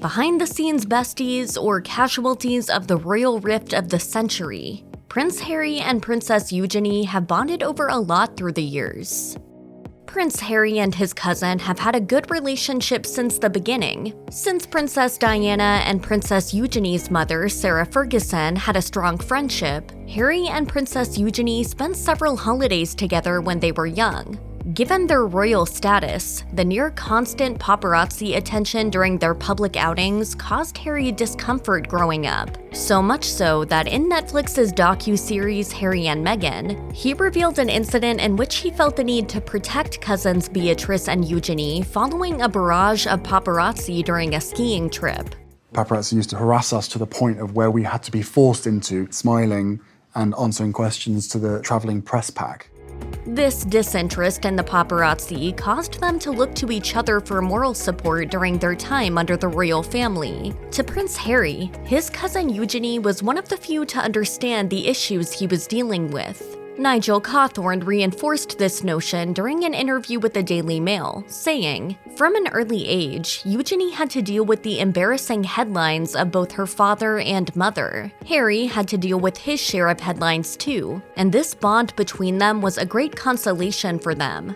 behind-the-scenes besties or casualties of the royal rift of the century. Prince Harry and Princess Eugenie have bonded over a lot through the years. Prince Harry and his cousin have had a good relationship since the beginning. Since Princess Diana and Princess Eugenie's mother, Sarah Ferguson, had a strong friendship, Harry and Princess Eugenie spent several holidays together when they were young. Given their royal status, the near-constant paparazzi attention during their public outings caused Harry discomfort growing up. So much so that in Netflix's docu-series Harry and Meghan, he revealed an incident in which he felt the need to protect cousins Beatrice and Eugenie following a barrage of paparazzi during a skiing trip. Paparazzi used to harass us to the point of where we had to be forced into smiling and answering questions to the traveling press pack. This disinterest in the paparazzi caused them to look to each other for moral support during their time under the royal family. To Prince Harry, his cousin Eugenie was one of the few to understand the issues he was dealing with. Nigel Cawthorne reinforced this notion during an interview with the Daily Mail, saying, "From an early age, Eugenie had to deal with the embarrassing headlines of both her father and mother. Harry had to deal with his share of headlines too, and this bond between them was a great consolation for them."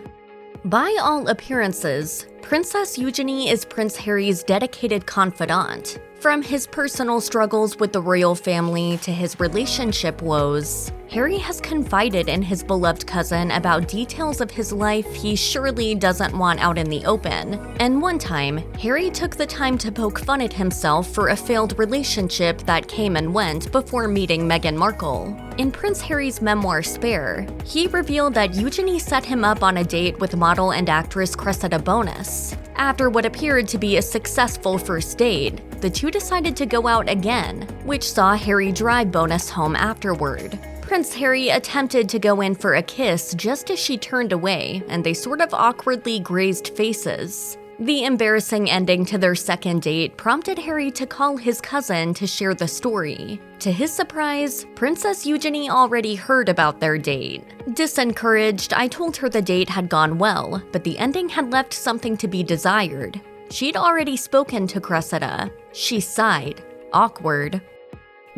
By all appearances, Princess Eugenie is Prince Harry's dedicated confidant. From his personal struggles with the royal family to his relationship woes, Harry has confided in his beloved cousin about details of his life he surely doesn't want out in the open. And one time, Harry took the time to poke fun at himself for a failed relationship that came and went before meeting Meghan Markle. In Prince Harry's memoir Spare, he revealed that Eugenie set him up on a date with model and actress Cressida Bonus. After what appeared to be a successful first date, the two decided to go out again, which saw Harry drive Bonus home afterward. Prince Harry attempted to go in for a kiss just as she turned away, and they sort of awkwardly grazed faces. The embarrassing ending to their second date prompted Harry to call his cousin to share the story. To his surprise, Princess Eugenie already heard about their date. Disencouraged, I told her the date had gone well, but the ending had left something to be desired. She'd already spoken to Cressida. She sighed. Awkward.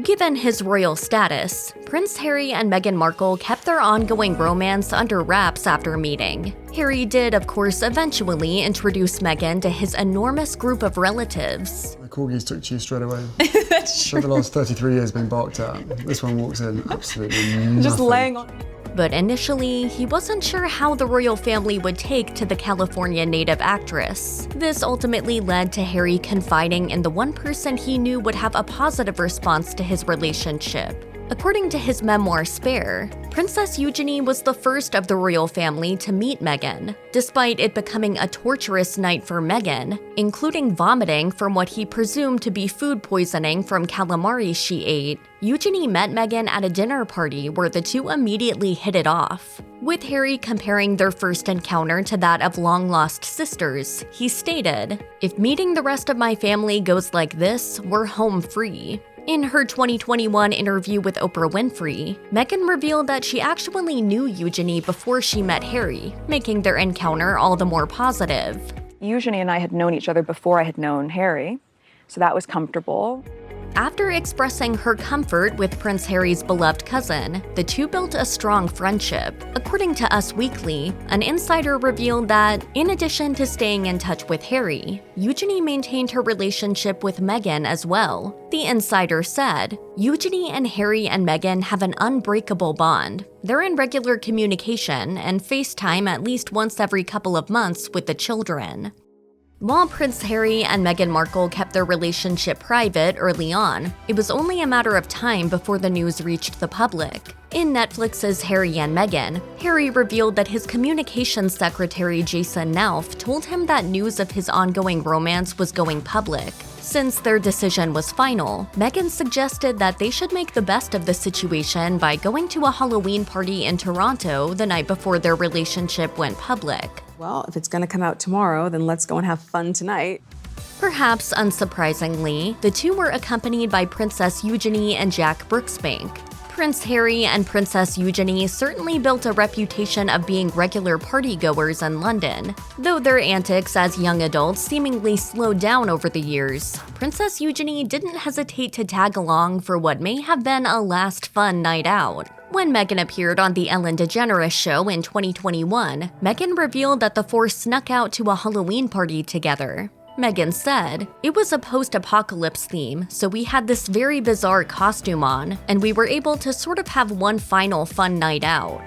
Given his royal status, Prince Harry and Meghan Markle kept their ongoing romance under wraps after meeting. Harry did, of course, eventually introduce Meghan to his enormous group of relatives. The corgis took to you straight away. That's true. For the last 33 years being barked at. This one walks in absolutely nothing. Just laying on. But initially, he wasn't sure how the royal family would take to the California native actress. This ultimately led to Harry confiding in the one person he knew would have a positive response to his relationship. According to his memoir Spare, Princess Eugenie was the first of the royal family to meet Meghan, despite it becoming a torturous night for Meghan, including vomiting from what he presumed to be food poisoning from calamari she ate. Eugenie met Meghan at a dinner party where the two immediately hit it off. With Harry comparing their first encounter to that of long-lost sisters, he stated, "If meeting the rest of my family goes like this, we're home free." In her 2021 interview with Oprah Winfrey, Meghan revealed that she actually knew Eugenie before she met Harry, making their encounter all the more positive. Eugenie and I had known each other before I had known Harry, so that was comfortable. After expressing her comfort with Prince Harry's beloved cousin, the two built a strong friendship. According to Us Weekly, an insider revealed that, in addition to staying in touch with Harry, Eugenie maintained her relationship with Meghan as well. The insider said, "Eugenie and Harry and Meghan have an unbreakable bond. They're in regular communication and FaceTime at least once every couple of months with the children." While Prince Harry and Meghan Markle kept their relationship private early on, it was only a matter of time before the news reached the public. In Netflix's Harry and Meghan, Harry revealed that his communications secretary Jason Nauf told him that news of his ongoing romance was going public. Since their decision was final, Meghan suggested that they should make the best of the situation by going to a Halloween party in Toronto the night before their relationship went public. Well, if it's gonna come out tomorrow, then let's go and have fun tonight. Perhaps unsurprisingly, the two were accompanied by Princess Eugenie and Jack Brooksbank. Prince Harry and Princess Eugenie certainly built a reputation of being regular partygoers in London. Though their antics as young adults seemingly slowed down over the years, Princess Eugenie didn't hesitate to tag along for what may have been a last fun night out. When Meghan appeared on The Ellen DeGeneres Show in 2021, Meghan revealed that the four snuck out to a Halloween party together. Meghan said, "It was a post-apocalypse theme, so we had this very bizarre costume on, and we were able to sort of have one final fun night out."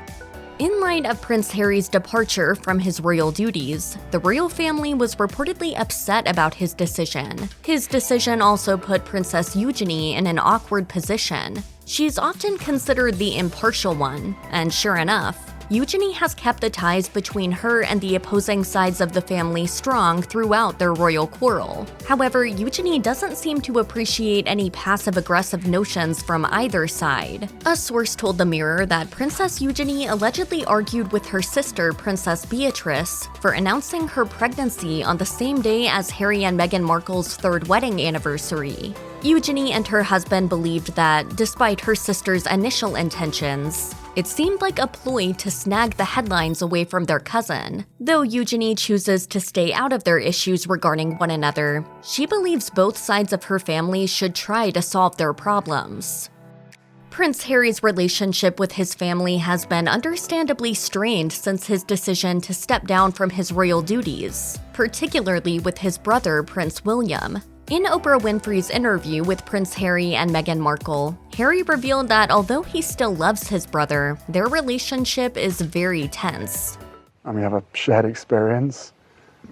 In light of Prince Harry's departure from his royal duties, the royal family was reportedly upset about his decision. His decision also put Princess Eugenie in an awkward position. She's often considered the impartial one, and sure enough, Eugenie has kept the ties between her and the opposing sides of the family strong throughout their royal quarrel. However, Eugenie doesn't seem to appreciate any passive-aggressive notions from either side. A source told the Mirror that Princess Eugenie allegedly argued with her sister, Princess Beatrice, for announcing her pregnancy on the same day as Harry and Meghan Markle's third wedding anniversary. Eugenie and her husband believed that, despite her sister's initial intentions, it seemed like a ploy to snag the headlines away from their cousin. Though Eugenie chooses to stay out of their issues regarding one another, she believes both sides of her family should try to solve their problems. Prince Harry's relationship with his family has been understandably strained since his decision to step down from his royal duties, particularly with his brother, Prince William. In Oprah Winfrey's interview with Prince Harry and Meghan Markle, Harry revealed that although he still loves his brother, their relationship is very tense. And we have a shared experience,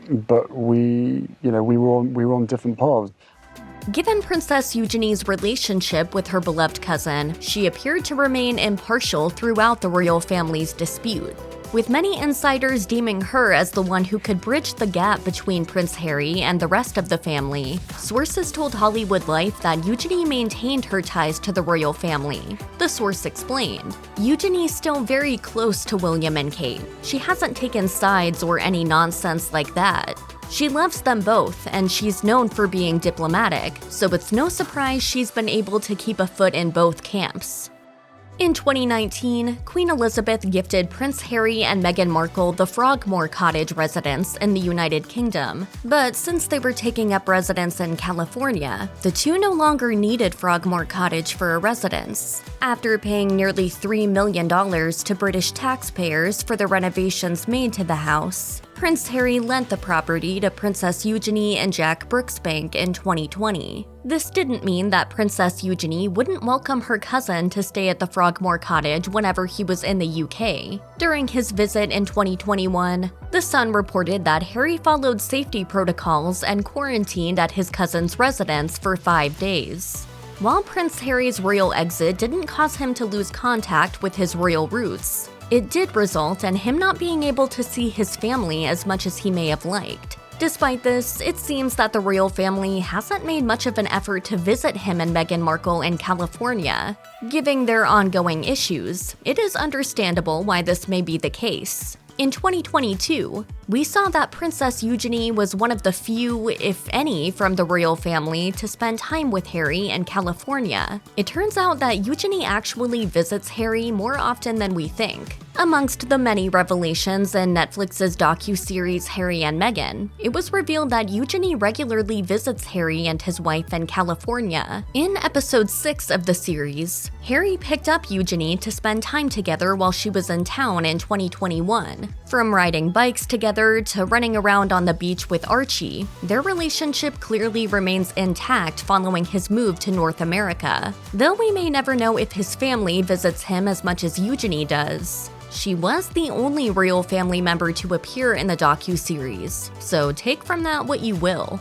but we were on different paths. Given Princess Eugenie's relationship with her beloved cousin, she appeared to remain impartial throughout the royal family's dispute, with many insiders deeming her as the one who could bridge the gap between Prince Harry and the rest of the family. Sources told Hollywood Life that Eugenie maintained her ties to the royal family. The source explained, "Eugenie's still very close to William and Kate. She hasn't taken sides or any nonsense like that. She loves them both, and she's known for being diplomatic, so it's no surprise she's been able to keep a foot in both camps." In 2019, Queen Elizabeth gifted Prince Harry and Meghan Markle the Frogmore Cottage residence in the United Kingdom. But since they were taking up residence in California, the two no longer needed Frogmore Cottage for a residence. After paying nearly $3 million to British taxpayers for the renovations made to the house, Prince Harry lent the property to Princess Eugenie and Jack Brooksbank in 2020. This didn't mean that Princess Eugenie wouldn't welcome her cousin to stay at the Frogmore Cottage whenever he was in the UK. During his visit in 2021, The Sun reported that Harry followed safety protocols and quarantined at his cousin's residence for 5 days. While Prince Harry's royal exit didn't cause him to lose contact with his royal roots, it did result in him not being able to see his family as much as he may have liked. Despite this, it seems that the royal family hasn't made much of an effort to visit him and Meghan Markle in California. Given their ongoing issues, it is understandable why this may be the case. In 2022, we saw that Princess Eugenie was one of the few, if any, from the royal family to spend time with Harry in California. It turns out that Eugenie actually visits Harry more often than we think. Amongst the many revelations in Netflix's docuseries Harry and Meghan, it was revealed that Eugenie regularly visits Harry and his wife in California. In episode 6 of the series, Harry picked up Eugenie to spend time together while she was in town in 2021. From riding bikes together to running around on the beach with Archie, their relationship clearly remains intact following his move to North America. Though we may never know if his family visits him as much as Eugenie does, she was the only royal family member to appear in the docuseries, so take from that what you will.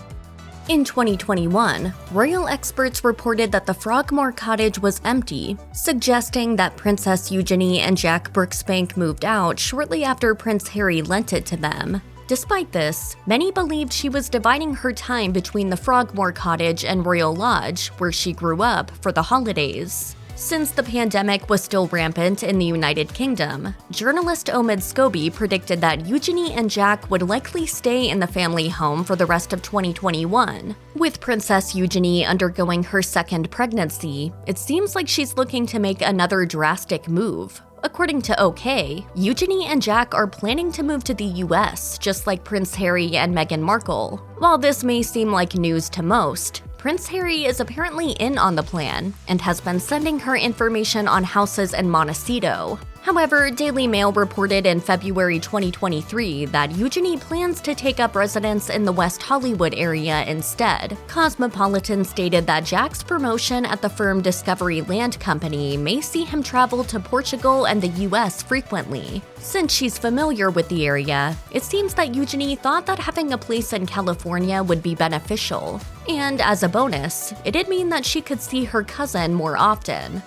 In 2021, royal experts reported that the Frogmore Cottage was empty, suggesting that Princess Eugenie and Jack Brooksbank moved out shortly after Prince Harry lent it to them. Despite this, many believed she was dividing her time between the Frogmore Cottage and Royal Lodge, where she grew up, for the holidays. Since the pandemic was still rampant in the United Kingdom, journalist Omid Scobie predicted that Eugenie and Jack would likely stay in the family home for the rest of 2021. With Princess Eugenie undergoing her second pregnancy, it seems like she's looking to make another drastic move. According to OK, Eugenie and Jack are planning to move to the US, just like Prince Harry and Meghan Markle. While this may seem like news to most, Prince Harry is apparently in on the plan and has been sending her information on houses in Montecito. However, Daily Mail reported in February 2023 that Eugenie plans to take up residence in the West Hollywood area instead. Cosmopolitan stated that Jack's promotion at the firm Discovery Land Company may see him travel to Portugal and the US frequently. Since she's familiar with the area, it seems that Eugenie thought that having a place in California would be beneficial. And as a bonus, it'd mean that she could see her cousin more often.